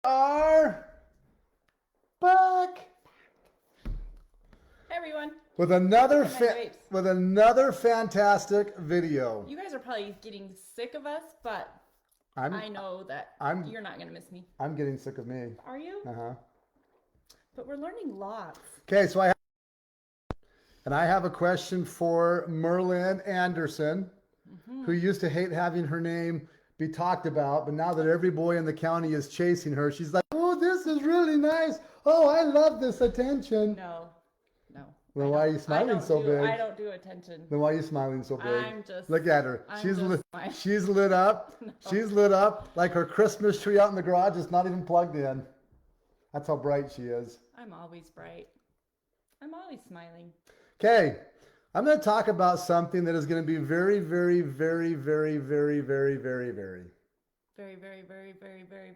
Are back Hey everyone. with another Look at my grapes. with another fantastic video. You guys are probably getting sick of us, but I'm I know that I'm you're not going to miss me. I'm getting sick of me. Are you? Uh-huh. But we're learning lots. Okay, so I have a question for Merlin Anderson, who used to hate having her name be talked about, but now that every boy in the county is chasing her, she's like, "Oh, this is really nice. Oh, I love this attention." No. Then why are you smiling so big? I don't do attention. Then why are you smiling so big? I'm just. Look at her. I'm She's just lit. smiling. She's lit up. No. She's lit up like her Christmas tree out in the garage is not even plugged in. That's how bright she is. I'm always bright. I'm always smiling. Okay, I'm going to talk about something that is going to be very, very, very, very, very, very, very, very.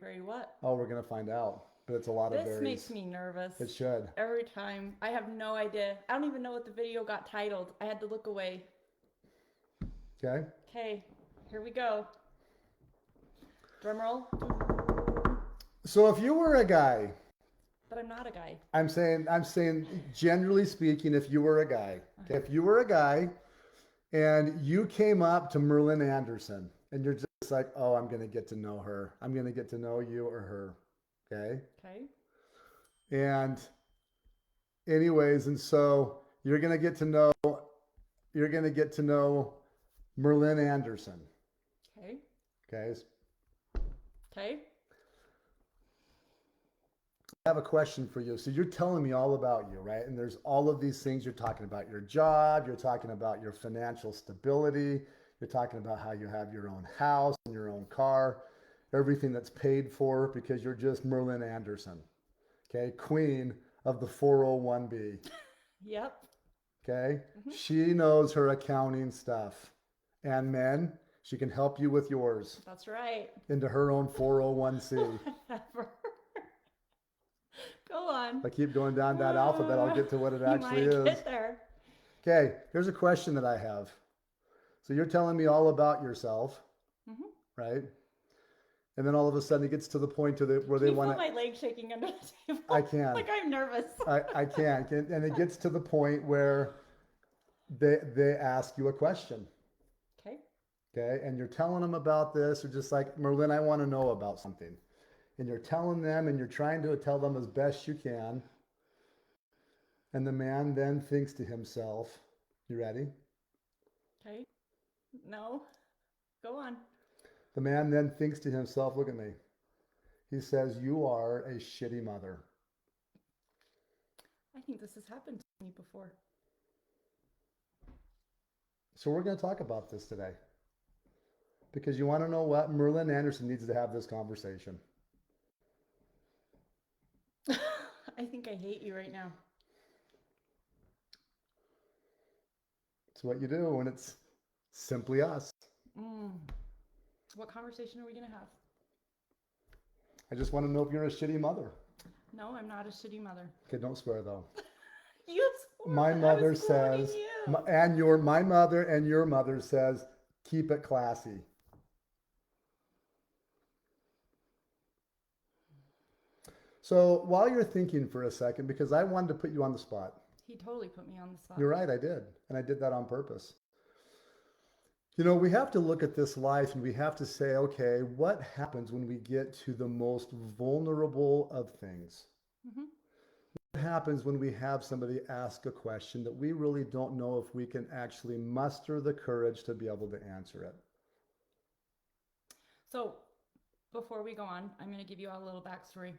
Very what? Oh, we're going to find out. But it's a lot of This berries. makes me nervous. It should. Every time. I have no idea. I don't even know what the video got titled. I had to look away. Okay. Okay, here we go. Drum roll. So if you were a guy, But I'm not a guy. I'm saying generally speaking, if you were a guy, okay, if you were a guy and you came up to Merlin Anderson and you're just like, "Oh, I'm going to get to know her. I'm going to get to know you or her." Okay. Okay. And anyways, and so you're going to get to know Merlin Anderson. Okay. Okay. Okay. I have a question for you. So you're telling me all about you, right? And there's all of these things. You're talking about your job. You're talking about your financial stability. You're talking about how you have your own house and your own car, everything that's paid for because you're just Merlin Anderson. Okay. Queen of the 401(b). Yep. Okay. She knows her accounting stuff. And men, she can help you with yours That's right. into her own 401(c). Whatever. Go on. If I keep going down that alphabet, I'll get to what it actually you might is. get there. Okay, here's a question that I have. So you're telling me all about yourself, right? And then all of a sudden it gets to the point where they want to. Feel my leg shaking under the table. I can. Like I'm nervous. I can't. And it gets to the point where they ask you a question. Okay. Okay, and you're telling them about this, or just like, "Merlin, I want to know about something." And you're telling them and you're trying to tell them as best you can. And the man then thinks to himself, you ready? Okay. No. Go on. The man then thinks to himself, look at me. He says, "You are a shitty mother." I think this has happened to me before. So we're going to talk about this today. Because you want to know what? Merlin Anderson needs to have this conversation. I think I hate you right now. It's what you do when it's simply us. What conversation are we going to have? I just want to know if you're a shitty mother. No, I'm not a shitty mother. Okay, don't swear though. You swore. My mother says, you. my mother and your mother says, keep it classy. So while you're thinking for a second, because I wanted to put you on the spot. He totally put me on the spot. You're right, I did. And I did that on purpose. You know, we have to look at this life and we have to say, okay, what happens when we get to the most vulnerable of things? What happens when we have somebody ask a question that we really don't know if we can actually muster the courage to be able to answer it? So before we go on, I'm going to give you all a little backstory.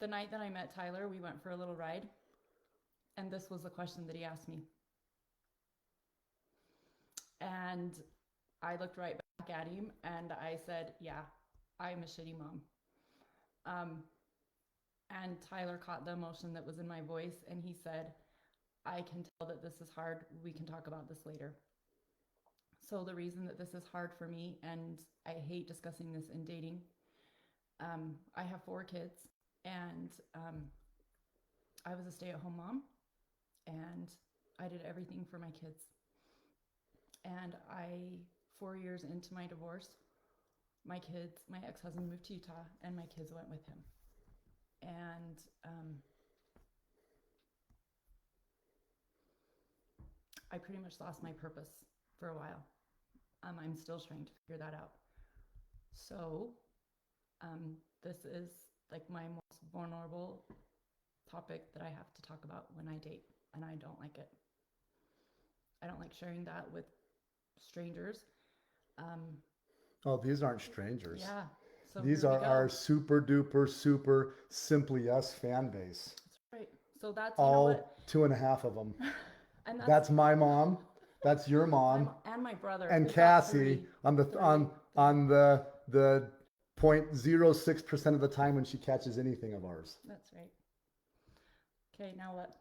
The night that I met Tyler, we went for a little ride, and this was the question that he asked me. And I looked right back at him, and I said, yeah, I'm a shitty mom. And Tyler caught the emotion that was in my voice, and he said, I can tell that this is hard. We can talk about this later. So the reason that this is hard for me, and I hate discussing this in dating, I have 4 kids. And I was a stay-at-home mom, and I did everything for my kids. And 4 years into my divorce, my ex-husband moved to Utah, and my kids went with him. And I pretty much lost my purpose for a while. I'm still trying to figure that out. So this is like my most vulnerable topic that I have to talk about when I date, and I don't like it. I don't like sharing that with strangers. Oh, these aren't strangers. Yeah. So These here we are go. our super duper super Simply Us fan base. That's right. So that's all 2.5 of them. And that's my mom. That's your mom. And my brother. And We've Cassie on the three. on the 0.06% of the time when she catches anything of ours. That's right. Okay, now what?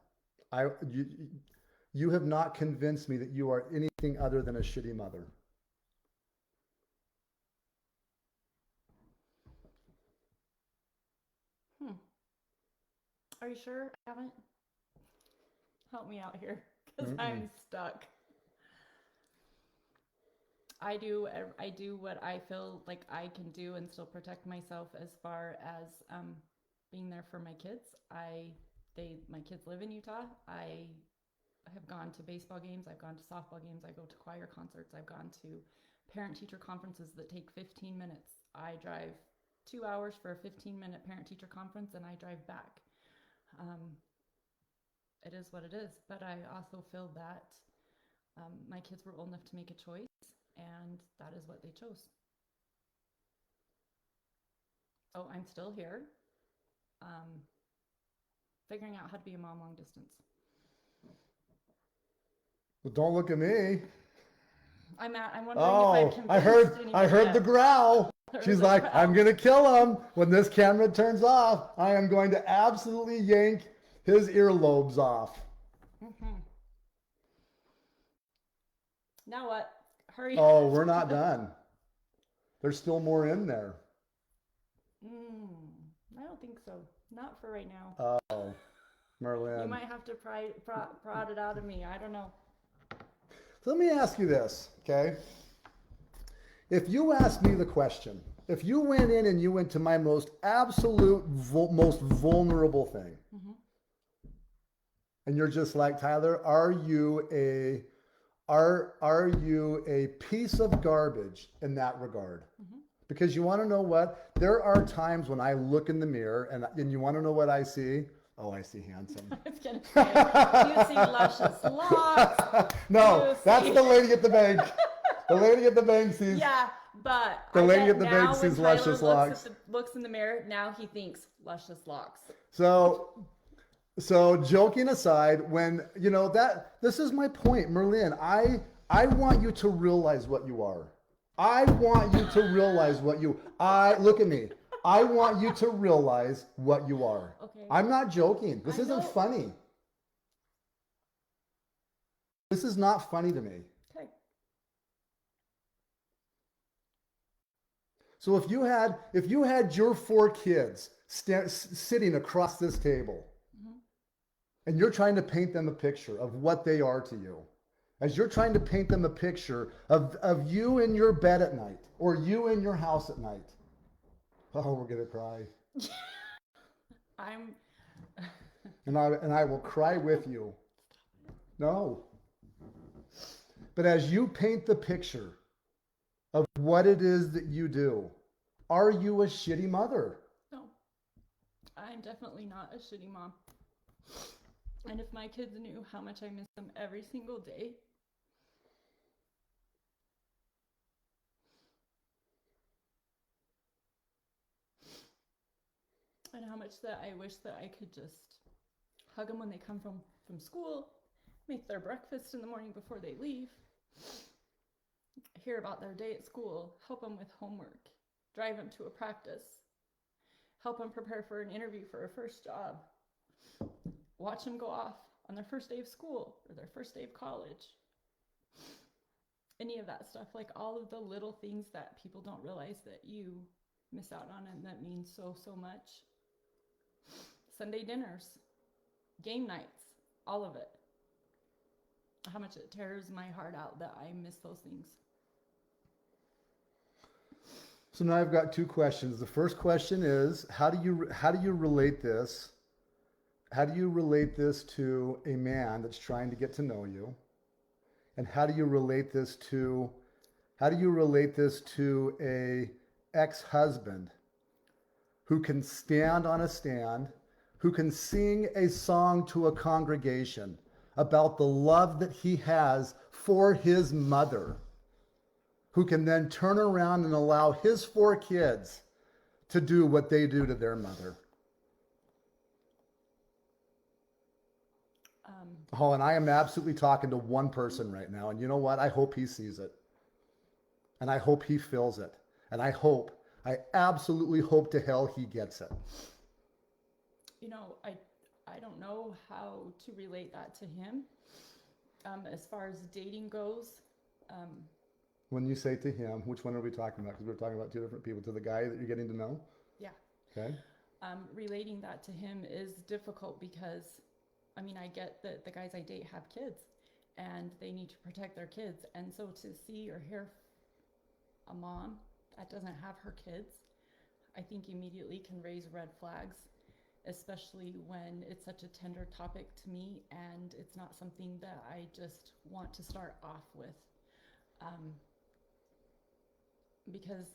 You have not convinced me that you are anything other than a shitty mother. Are you sure I haven't? Help me out here, because I'm stuck. I do what I feel like I can do and still protect myself as far as being there for my kids. My kids live in Utah. I have gone to baseball games. I've gone to softball games. I go to choir concerts. I've gone to parent-teacher conferences that take 15 minutes. I drive 2 hours for a 15-minute parent-teacher conference, and I drive back. It is what it is. But I also feel that my kids were old enough to make a choice, and that is what they chose. So I'm still here, figuring out how to be a mom long distance. Well, don't look at me. I'm wondering if I've convinced I heard the growl. She's like, I'm going to kill him. When this camera turns off, I am going to absolutely yank his earlobes off. Now what? Hurry. Oh, we're not done. There's still more in there. I don't think so. Not for right now. Oh, Merlin. You might have to prod it out of me. I don't know. So let me ask you this, okay? If you asked me the question, if you went in and you went to my most absolute, most vulnerable thing, and you're just like, Tyler, are you a piece of garbage in that regard? Because you want to know what? There are times when I look in the mirror and you want to know what I see? Oh, I see handsome. I was going to say, you see luscious locks. No, that's the lady at the bank. The lady at the bank sees. Yeah, but the lady at the bank sees luscious locks. Looks in the mirror, now he thinks luscious locks. So joking aside, when you know that this is my point, Merlin, I want you to realize what you are. I want you to realize what you look at me. I want you to realize what you are. Okay. I'm not joking. This isn't funny. This is not funny to me. Okay. So if you had your 4 kids sitting across this table, and you're trying to paint them a picture of what they are to you, as you're trying to paint them a picture of you in your bed at night or you in your house at night, oh, we're gonna cry. and I will cry with you. No. But as you paint the picture of what it is that you do, are you a shitty mother? No, I'm definitely not a shitty mom. And if my kids knew how much I miss them every single day, and how much that I wish that I could just hug them when they come from school, make their breakfast in the morning before they leave, hear about their day at school, help them with homework, drive them to a practice, help them prepare for an interview for a first job, watch them go off on their first day of school or their first day of college. Any of that stuff, like all of the little things that people don't realize that you miss out on and that means so much. Sunday dinners, game nights, all of it. How much it tears my heart out that I miss those things. So now I've got two questions. The first question is, how do you relate this? How do you relate this to a man that's trying to get to know you? And how do you relate this to a ex-husband who can stand on a stand, who can sing a song to a congregation about the love that he has for his mother, who can then turn around and allow his four kids to do what they do to their mother? Um, Oh, and I am absolutely talking to one person right now. And you know what? I hope he sees it. And I hope he feels it. And I absolutely hope to hell he gets it. you know, I don't know how to relate that to him. As far as dating goes, um, When you say to him, which one are we talking about? Because we're talking about two different people. To the guy that you're getting to know? yeah, Okay. relating that to him is difficult because, I mean, I get that the guys I date have kids and they need to protect their kids. And so to see or hear a mom that doesn't have her kids, I think immediately can raise red flags, especially when it's such a tender topic to me and it's not something that I just want to start off with. Um, because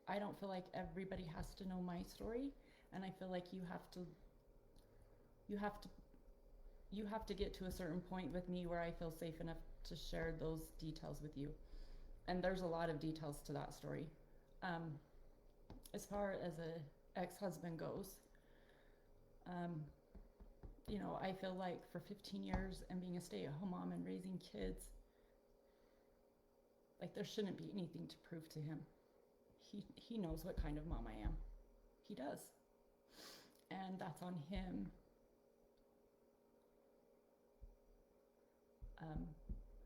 I don't feel like everybody has to know my story, and I feel like you have to you have to get to a certain point with me where I feel safe enough to share those details with you. And there's a lot of details to that story. Um, as far as a ex-husband goes, um, you know, I feel like for 15 years and being a stay-at-home mom and raising kids, like there shouldn't be anything to prove to him. He knows what kind of mom I am. He does. And that's on him, um,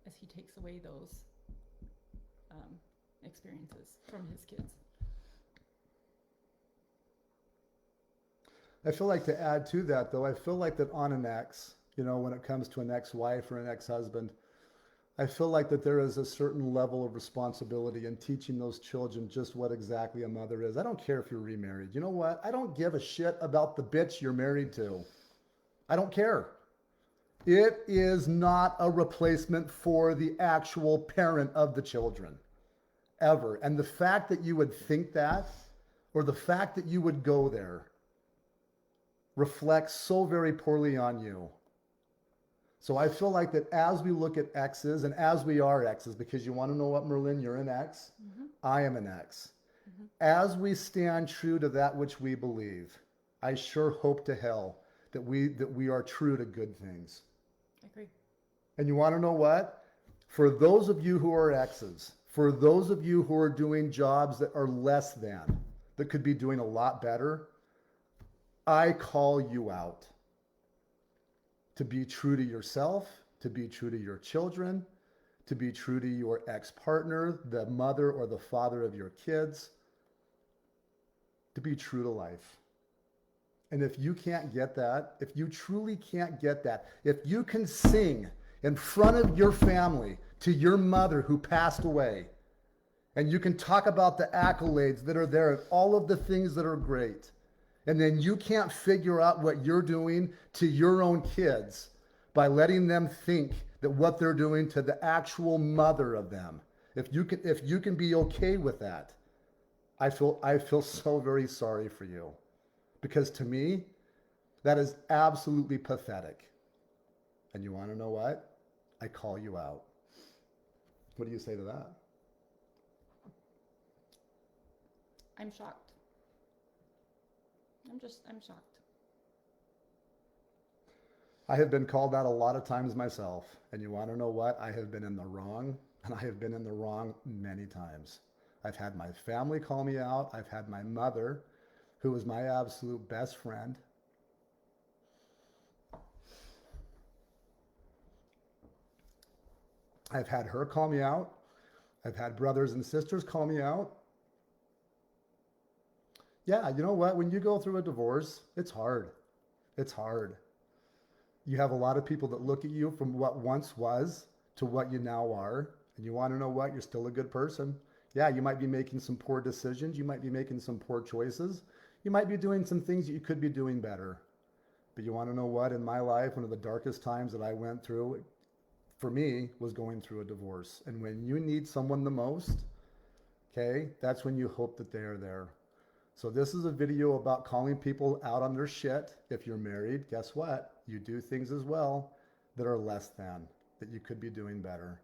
as he takes away those um, experiences from his kids. I feel like to add to that, though, I feel like that on an ex, when it comes to an ex-wife or an ex-husband, I feel like that there is a certain level of responsibility in teaching those children just what exactly a mother is. I don't care if you're remarried. You know what? I don't give a shit about the bitch you're married to. I don't care. It is not a replacement for the actual parent of the children, ever. And the fact that you would think that, or the fact that you would go there, reflects so very poorly on you. So I feel like that as we look at exes, and as we are exes, because you want to know what, Merlin, you're an ex, Mm-hmm. I am an ex. Mm-hmm. As we stand true to that which we believe, I sure hope to hell that we are true to good things. I agree. And you want to know what? For those of you who are exes, for those of you who are doing jobs that are less than, that could be doing a lot better, I call you out to be true to yourself, to be true to your children, to be true to your ex-partner, the mother or the father of your kids, to be true to life. And if you can't get that, if you truly can't get that, if you can sing in front of your family to your mother who passed away, and you can talk about the accolades that are there and all of the things that are great, and then you can't figure out what you're doing to your own kids by letting them think that what they're doing to the actual mother of them, if you can be okay with that, I feel so very sorry for you. Because to me, that is absolutely pathetic. And you want to know what? I call you out. What do you say to that? I'm shocked. I'm shocked. I have been called out a lot of times myself. And you want to know what? I have been in the wrong, and I have been in the wrong many times. I've had my family call me out. I've had my mother, who was my absolute best friend. I've had her call me out. I've had brothers and sisters call me out. Yeah, you know what? When you go through a divorce, it's hard. It's hard. You have a lot of people that look at you from what once was to what you now are. And you want to know what? You're still a good person. Yeah, you might be making some poor decisions. You might be making some poor choices. You might be doing some things that you could be doing better. But you want to know what? In my life, one of the darkest times that I went through for me was going through a divorce. And when you need someone the most, okay, that's when you hope that they are there. So this is a video about calling people out on their shit. If you're married, guess what? You do things as well that are less than, that you could be doing better.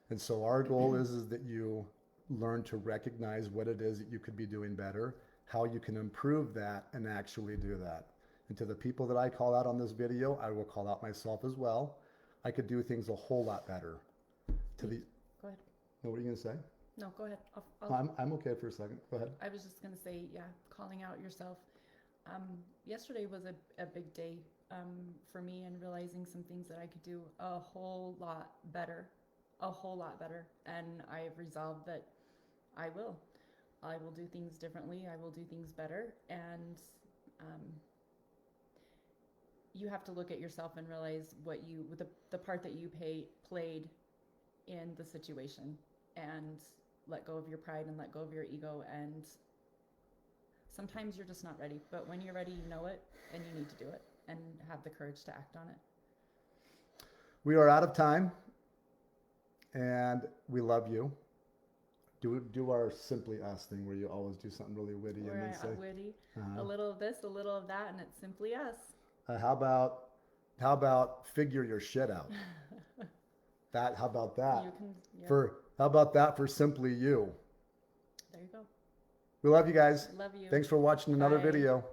And so our goal is that you learn to recognize what it is that you could be doing better, how you can improve that and actually do that. And to the people that I call out on this video, I will call out myself as well. I could do things a whole lot better. To the, Go ahead. no, what are you going to say? No, go ahead. I'm okay for a second. Go ahead. I was just going to say, yeah, calling out yourself. Yesterday was a big day for me, and realizing some things that I could do a whole lot better, a whole lot better. And I have resolved that I will. I will do things differently. I will do things better. And you have to look at yourself and realize the part that you played in the situation, and let go of your pride and let go of your ego. And sometimes you're just not ready, but when you're ready, you know it, and you need to do it and have the courage to act on it. We are out of time, and we love you. Do our Simply Us thing where you always do something really witty and then say Witty, a little of this, a little of that, and it's simply us. how about figure your shit out? How about that? Yeah. How about that for simply you? There you go. We love you guys. Love you. Thanks for watching another Bye. video.